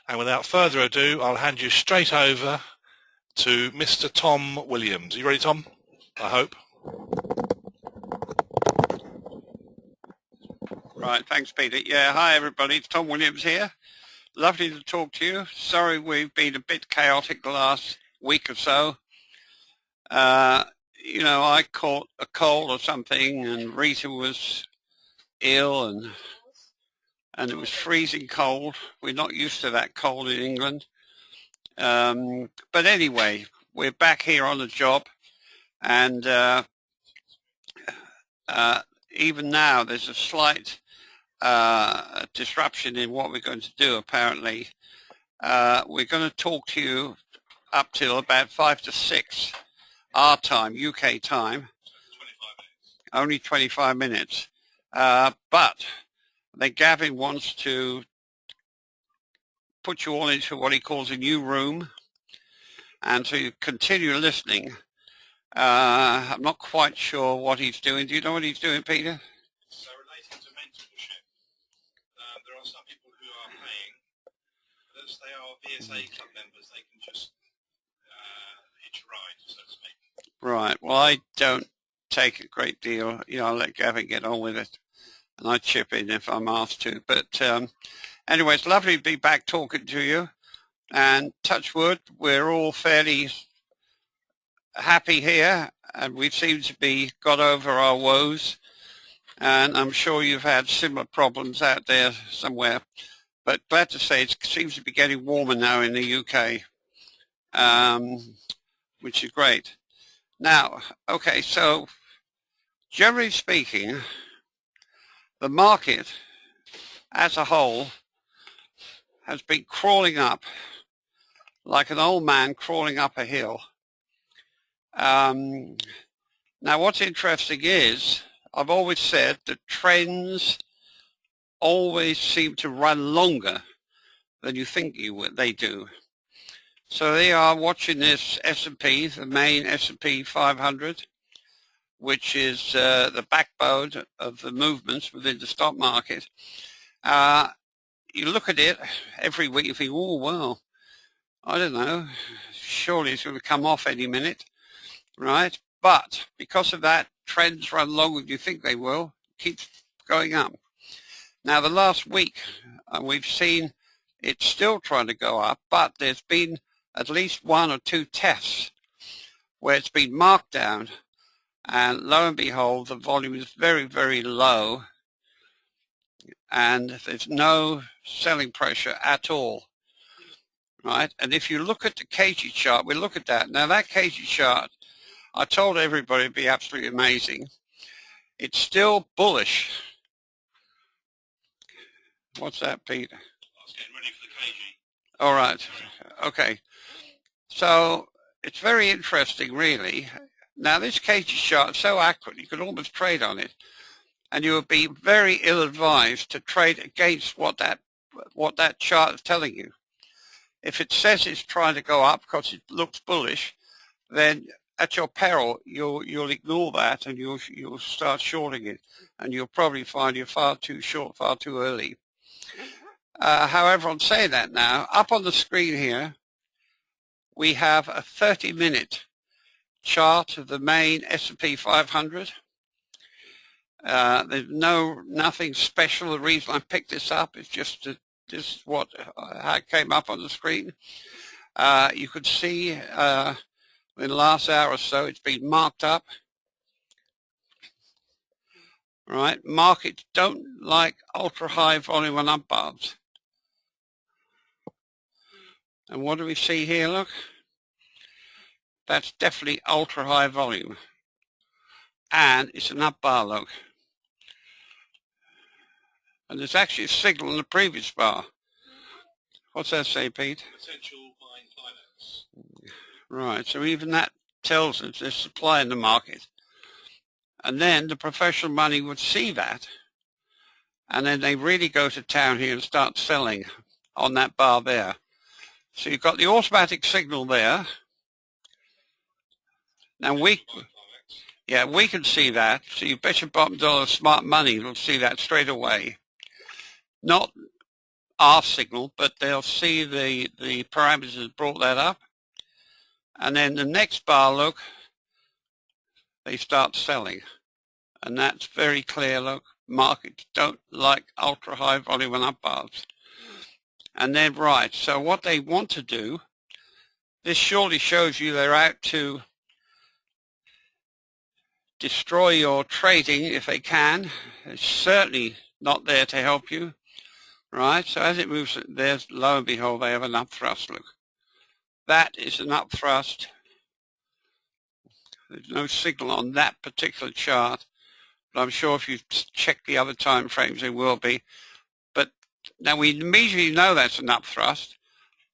And without further ado, I'll hand you straight over to Mr. Tom Williams. Are you ready, Tom? I hope. Right, thanks, Peter. Yeah, hi everybody, it's Tom Williams here. Lovely to talk to you. Sorry we've been a bit chaotic the last week or so. You know, I caught a cold or something, and Rita was ill, and it was freezing cold. We're not used to that cold in England. But anyway, we're back here on the job, and even now there's a slight disruption in what we're going to do, apparently. We're going to talk to you up till about 5 to 6 our time, UK time. 25 minutes. Only 25 minutes. But then Gavin wants to put you all into what he calls a new room, and to continue listening. I'm not quite sure what he's doing. Do you know what he's doing, Peter? So relating to mentorship, there are some people who are paying, as they are VSA club members, they can just hitch a ride, so to speak. Right. Well, I don't take a great deal. You know, I'll let Gavin get on with it, and I chip in if I'm asked to. But anyway, it's lovely to be back talking to you. And touch wood, we're all fairly happy here, and we seem to be got over our woes. And I'm sure you've had similar problems out there somewhere. But glad to say it seems to be getting warmer now in the UK, which is great. Now, okay, so generally speaking, the market as a whole has been crawling up like an old man crawling up a hill. Now, what's interesting is, I've always said that trends always seem to run longer than you think they do. So they are watching this S&P, the main S&P 500, which is the backbone of the movements within the stock market. You look at it every week, you think, oh, well, I don't know, surely it's going to come off any minute, right? But because of that, trends run longer than you think they will, keep going up. Now, the last week, we've seen it's still trying to go up, but there's been at least 1 or 2 tests where it's been marked down, and lo and behold, the volume is very, very low, and there's no selling pressure at all. Right, and if you look at the KG chart, we look at that. Now that KG chart, I told everybody it'd be absolutely amazing. It's still bullish. What's that, Pete? I was getting ready for the KG. All right, okay. So it's very interesting, really. Now this KG chart is so accurate, you could almost trade on it, and you would be very ill-advised to trade against what that chart is telling you. If it says it's trying to go up because it looks bullish, then at your peril, you'll ignore that, and you'll start shorting it, and you'll probably find you're far too short, far too early. However, I'm saying that now, up on the screen here, we have a 30-minute chart of the main S&P 500. There's nothing special. The reason I picked this up is just to this is what how it came up on the screen. You could see in the last hour or so it's been marked up. Right, markets don't like ultra high volume on up bars. And what do we see here? Look, that's definitely ultra high volume, and it's an up bar. Look. And there's actually a signal in the previous bar. What's that say, Pete? Potential buying finance. Right, so even that tells us there's supply in the market. And then the professional money would see that, and then they really go to town here and start selling on that bar there. So you've got the automatic signal there. Now we can see that. So you bet your bottom dollar smart money will see that straight away. Not R signal, but they'll see the parameters brought that up. And then the next bar, look, they start selling. And that's very clear, look, markets don't like ultra high volume and up bars. And then, right, so what they want to do, this surely shows you they're out to destroy your trading if they can. It's certainly not there to help you, right? So as it moves, there's, lo and behold, they have an up thrust, look. That is an up thrust. There's no signal on that particular chart, but I'm sure if you check the other time frames, there will be. But now we immediately know that's an up thrust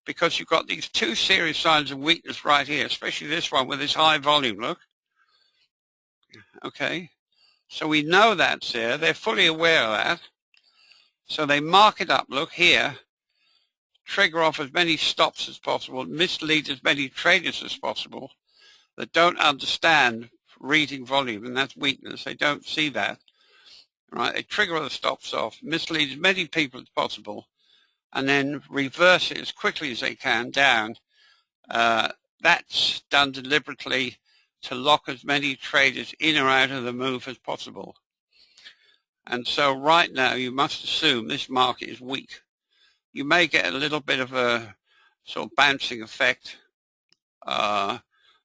because you've got these two serious signs of weakness right here, especially this one with this high volume, look. Okay, so we know that's there. They're fully aware of that. So they mark it up, look here, trigger off as many stops as possible, mislead as many traders as possible that don't understand reading volume, and that's weakness. They don't see that, right? They trigger all the stops off, mislead as many people as possible, and then reverse it as quickly as they can down. That's done deliberately to lock as many traders in or out of the move as possible. And so right now you must assume this market is weak. You may get a little bit of a sort of bouncing effect,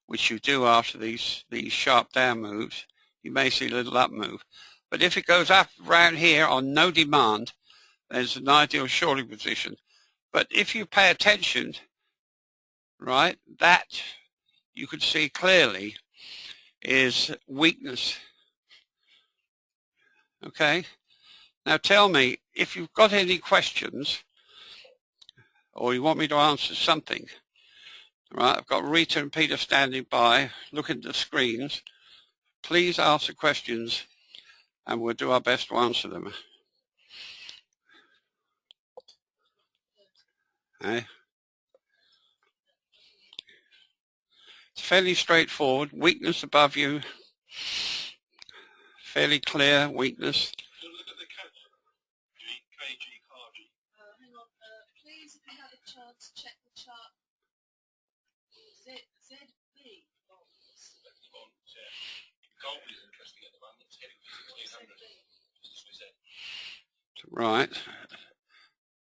which you do after these sharp down moves. You may see a little up move. But if it goes up around here on no demand, there's an ideal shorting position. But if you pay attention, right, that you could see clearly is weakness. Okay, now tell me if you've got any questions or you want me to answer something. Right, I've got Rita and Peter standing by looking at the screens. Please ask the questions and we'll do our best to answer them. Okay. It's fairly straightforward. Weakness above you. Fairly clear weakness. Look at the KG, KG. Hang on, please, if you have a chance, check the chart. ZB bonds. The bonds, yeah. Gold is interesting at the moment. It's heading for 1600, just as we said. Right.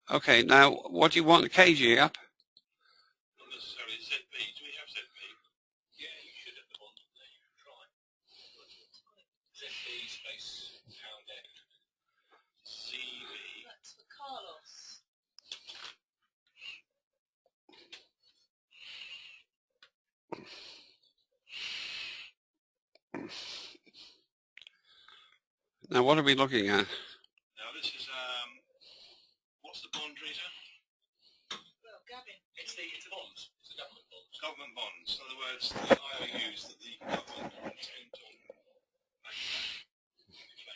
Okay, now what do you want the KG up? Not necessarily ZB. Do we have ZB? Yeah, you should have the bond there. You can try. ZB space pound N. ZB. That's for Carlos. Now what are we looking at? Now this is what's the bond, Rita? Well, Gavin. It's the bonds. It's the government bonds. Government bonds. In other words, the IOUs that the government intend on making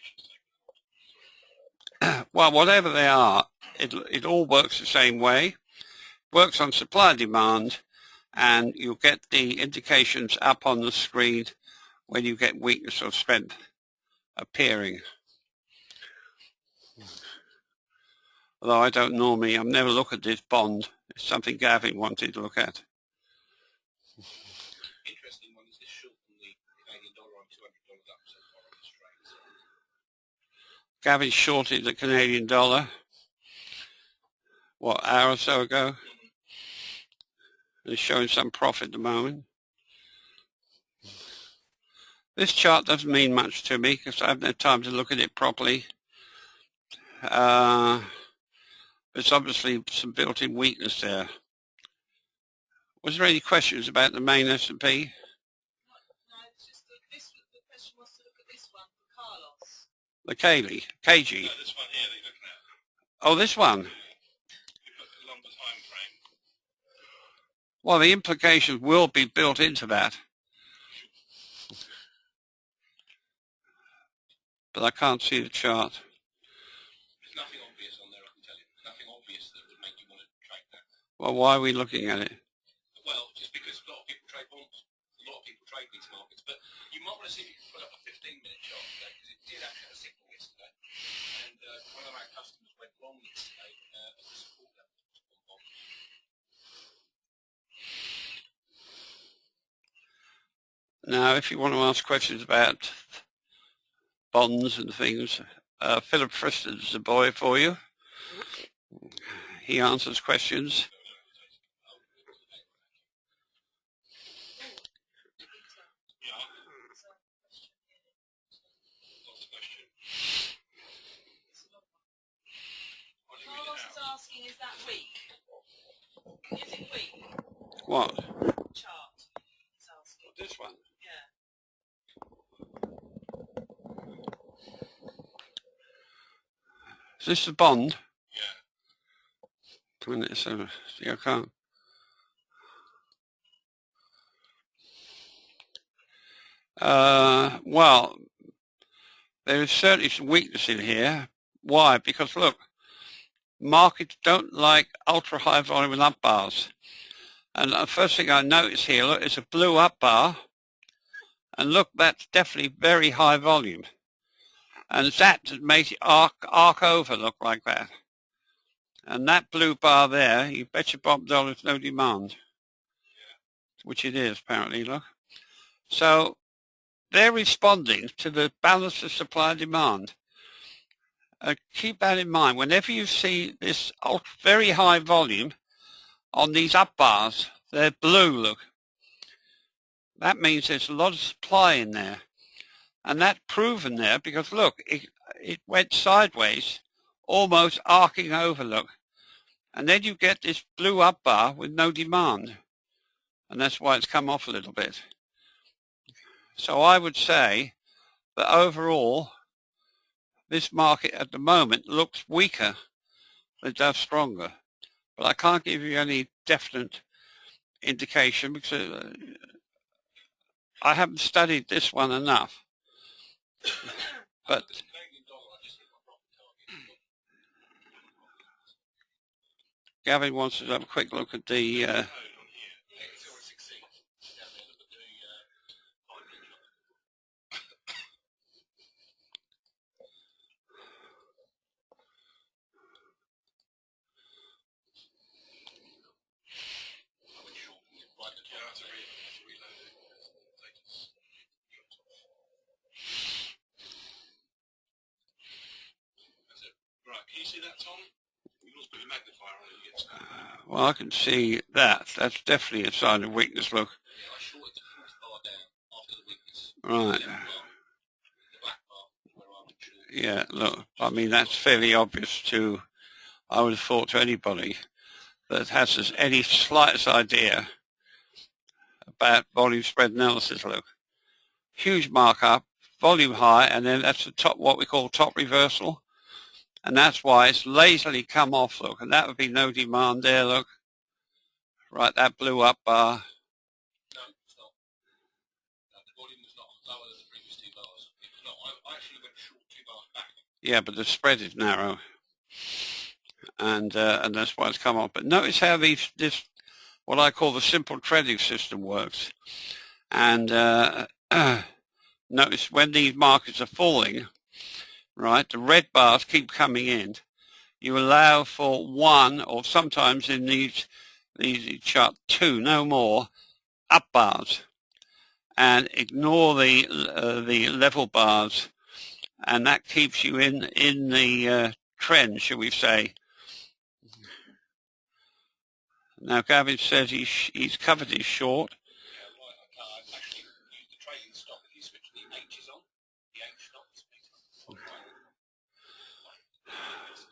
back. Well, whatever they are, it all works the same way. Works on supply and demand, and you'll get the indications up on the screen when you get weakness or strength appearing. Although I don't normally, I've never looked at this bond. It's something Gavin wanted to look at. Interesting one is this short from the Canadian dollar on $200 up so far on this trade. Gavin shorted the Canadian dollar, what, hour or so ago? It's showing some profit at the moment. This chart doesn't mean much to me because I haven't had time to look at it properly. There's obviously some built-in weakness there. Was there any questions about the main S&P? No, it's just the question was to look at this one for Carlos. The KG. No, this one here that you're looking at. Oh, this one. We put the longer time frame. Well, the implications will be built into that. But I can't see the chart. There's nothing obvious on there, I can tell you. Nothing obvious that would make you want to trade that. Well, why are we looking at it? Well, just because a lot of people trade bonds. A lot of people trade these markets. But you might want to see if you can put up a 15-minute chart today, because it did actually have a signal yesterday. And one of our customers went long yesterday at the Now, if you want to ask questions about bonds and things, Philip Friston's the boy for you. He answers questions. Carlos is asking, is that weak? Is it weak? What? Chart. He's asking. This one? Yeah. Is this the bond? Yeah. So, see, I can't. Well, there is certainly some weakness in here. Why? Because look, markets don't like ultra high volume and up bars. And the first thing I notice here, look, is a blue up bar. And look, that's definitely very high volume. And that makes it arc over look like that. And that blue bar there, you bet your bottom dollar there's no demand. Which it is, apparently, look. So they're responding to the balance of supply and demand. Keep that in mind. Whenever you see this very high volume on these up bars, they're blue, look. That means there's a lot of supply in there. And that's proven there because, look, it went sideways, almost arcing over, look. And then you get this blue up bar with no demand. And that's why it's come off a little bit. So I would say that overall, this market at the moment looks weaker than it does stronger. But I can't give you any definite indication because I haven't studied this one enough. But Gavin wants to have a quick look at the Right, can you see that, Tom? You can also put your magnifier on and you get stuff. well, I can see that. That's definitely a sign of weakness, look. Yeah, I shorted the fourth bar down after the weakness. Right. The black bar, where I would short. Yeah, look, I mean, that's fairly obvious to, I would have thought, to anybody that has any slightest idea about volume spread analysis, look. Huge markup, volume high, and then that's the top, what we call top reversal. And that's why it's lazily come off, look. And that would be no demand there, look. Right, that blew up bar. No, it's not. No, the volume was not lower than the previous two bars. It was not. I actually went short 2 bars back. Yeah, but the spread is narrow. And that's why it's come off. But notice how this, what I call the simple trading system works. And notice when these markets are falling, right, the red bars keep coming in. You allow for 1, or sometimes in these chart 2, no more, up bars, and ignore the level bars, and that keeps you in the trend, shall we say. Now Gavin says he's covered his short. Yeah, right, okay. I've actually used the trading stop. If you switch the H's on, the H stop is on right.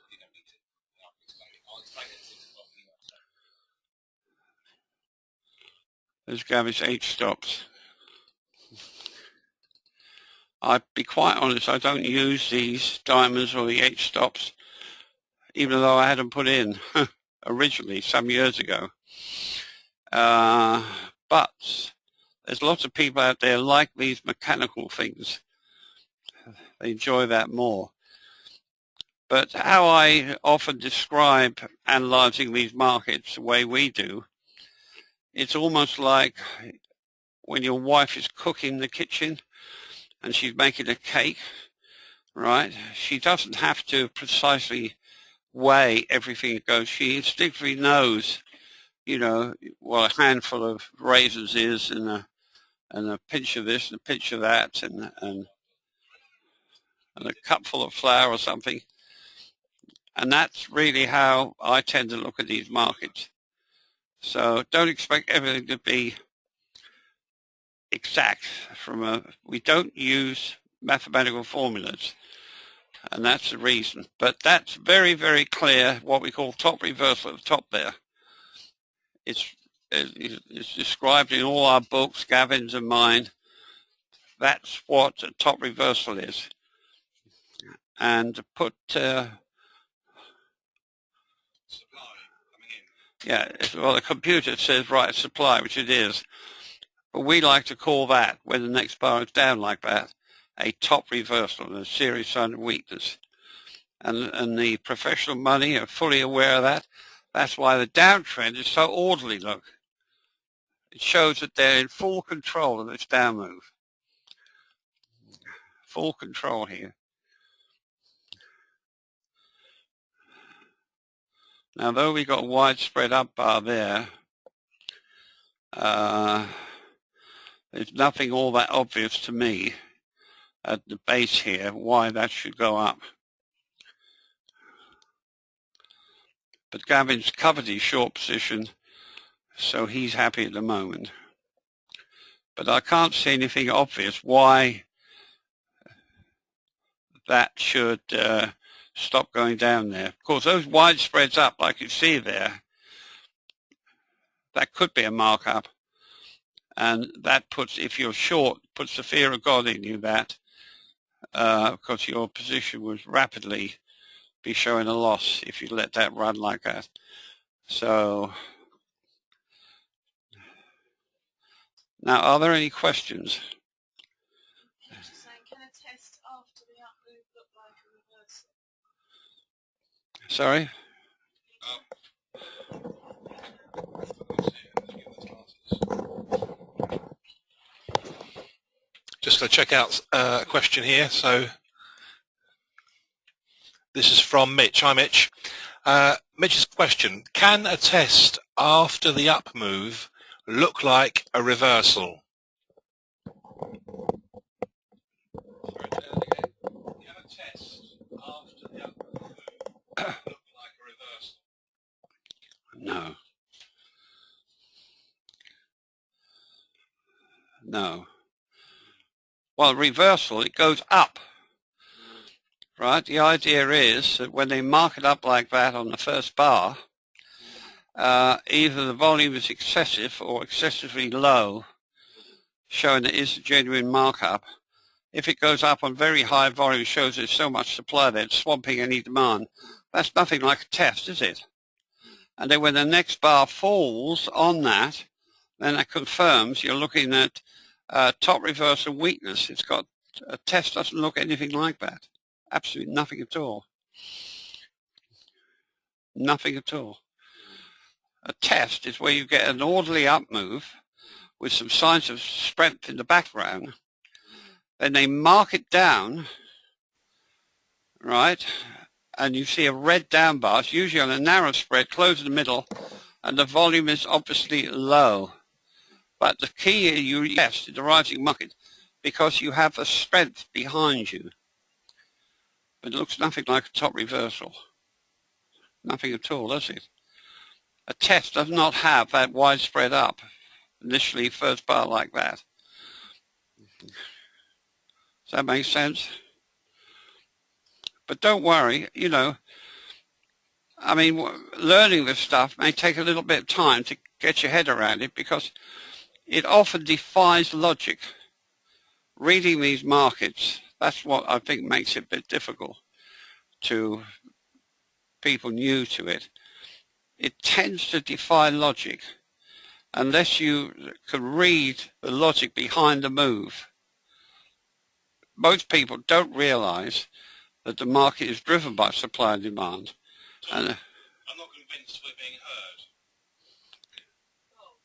You don't need to. I'll explain it. I'll explain it at 6 o'clock anyway. There's Gavin's H stops. I'd be quite honest, I don't use these diamonds or the H stops, even though I had them put in originally some years ago. But there's lots of people out there like these mechanical things. They enjoy that more. But how I often describe analyzing these markets the way we do, it's almost like when your wife is cooking in the kitchen and she's making a cake, right? She doesn't have to precisely weigh everything that goes. She instinctively knows, you know, what a handful of raisins is and and a pinch of this and a pinch of that, and a cupful of flour or something. And that's really how I tend to look at these markets. So don't expect everything to be exact. We don't use mathematical formulas, and that's the reason. But that's very, very clear, what we call top reversal at the top there. It's described in all our books, Gavin's and mine. That's what a top reversal is. And to put supply coming in. Yeah, well, the computer says right supply, which it is, but we like to call that, when the next bar is down like that, a top reversal, a serious sign of weakness. And the professional money are fully aware of that. That's why the downtrend is so orderly. Look, it shows that they're in full control of this down move. Full control here. Now, though we got a widespread up bar there, there's nothing all that obvious to me at the base here why that should go up. But Gavin's covered his short position, so he's happy at the moment. But I can't see anything obvious why that should stop going down there. Of course, those wide spreads up, like you see there, that could be a markup. And that puts, if you're short, puts the fear of God in you that, because your position would rapidly be showing a loss if you let that run like that. So, now, are there any questions? Can a test after the up move look like a reversal? Sorry? Just to check out a question here. So this is from Mitch. Hi, Mitch. Mitch's question: can a test after the up move look like a reversal? No. No. Well, reversal, it goes up. Right? The idea is that when they mark it up like that on the first bar, either the volume is excessive or excessively low, showing that it is a genuine markup. If it goes up on very high volume, shows there's so much supply there, it's swamping any demand. That's nothing like a test, is it? And then when the next bar falls on that, then that confirms you're looking at top reversal weakness. It's got, a test doesn't look anything like that. Absolutely nothing at all. Nothing at all. A test is where you get an orderly up move with some signs of strength in the background. Then they mark it down, right? And you see a red down bar. It's usually on a narrow spread, close in the middle, and the volume is obviously low. But the key is you test in the rising market because you have a strength behind you. But it looks nothing like a top reversal. Nothing at all, does it? A test does not have that widespread up, initially first bar like that. Does that make sense? But don't worry, you know, I mean, learning this stuff may take a little bit of time to get your head around it because it often defies logic. Reading these markets, that's what I think makes it a bit difficult to people new to it. It tends to defy logic unless you can read the logic behind the move. Most people don't realize that the market is driven by supply and demand. And I'm not convinced we're being heard. Oh,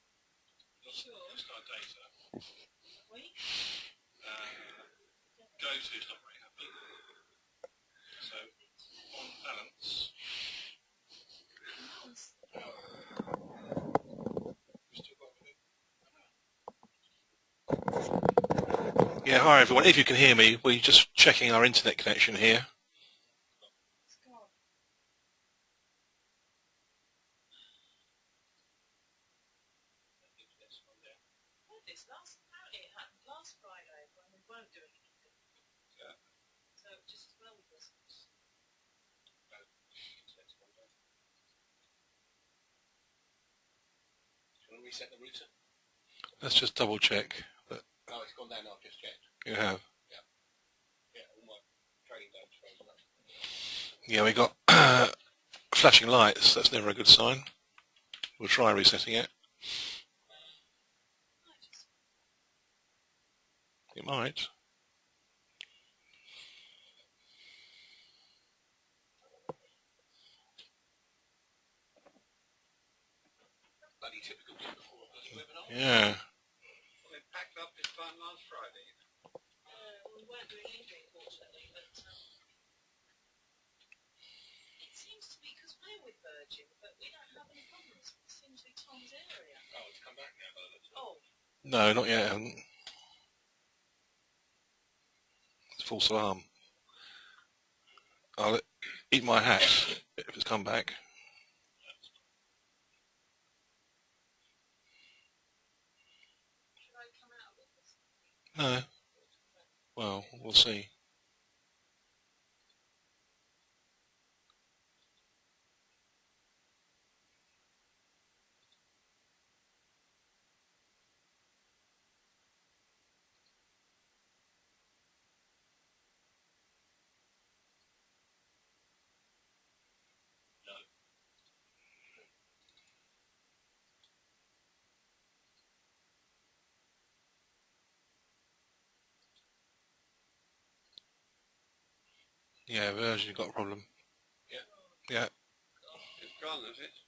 sure. Just our data. We? Go-to's not very happy. So, on balance, we've still got a bit. Yeah, hi everyone. If you can hear me, we're just checking our internet connection here. It's gone. Apparently it happened last Friday when we weren't doing anything. Yeah. So just as well with us. Do you want to reset the router? Let's just double check that No, it's gone down. I've just checked. you have. Yeah, all my training data's frozen up. Yeah, we got flashing lights. That's never a good sign. We'll try resetting it. It might. Bloody typical webinar. Yeah. Well, they packed up this time last Friday. We weren't doing anything, fortunately, but it seems to be because we're with Virgin, but we don't have any problems. It seems to be Tom's area. Oh, it's come back now, by the looks of it. Oh, No, not yet. It's false alarm. I'll eat my hat if it's come back. should I come out of it? No. Well, we'll see. Yeah, Virgin got a problem. Yeah. Yeah. It's gone, is it?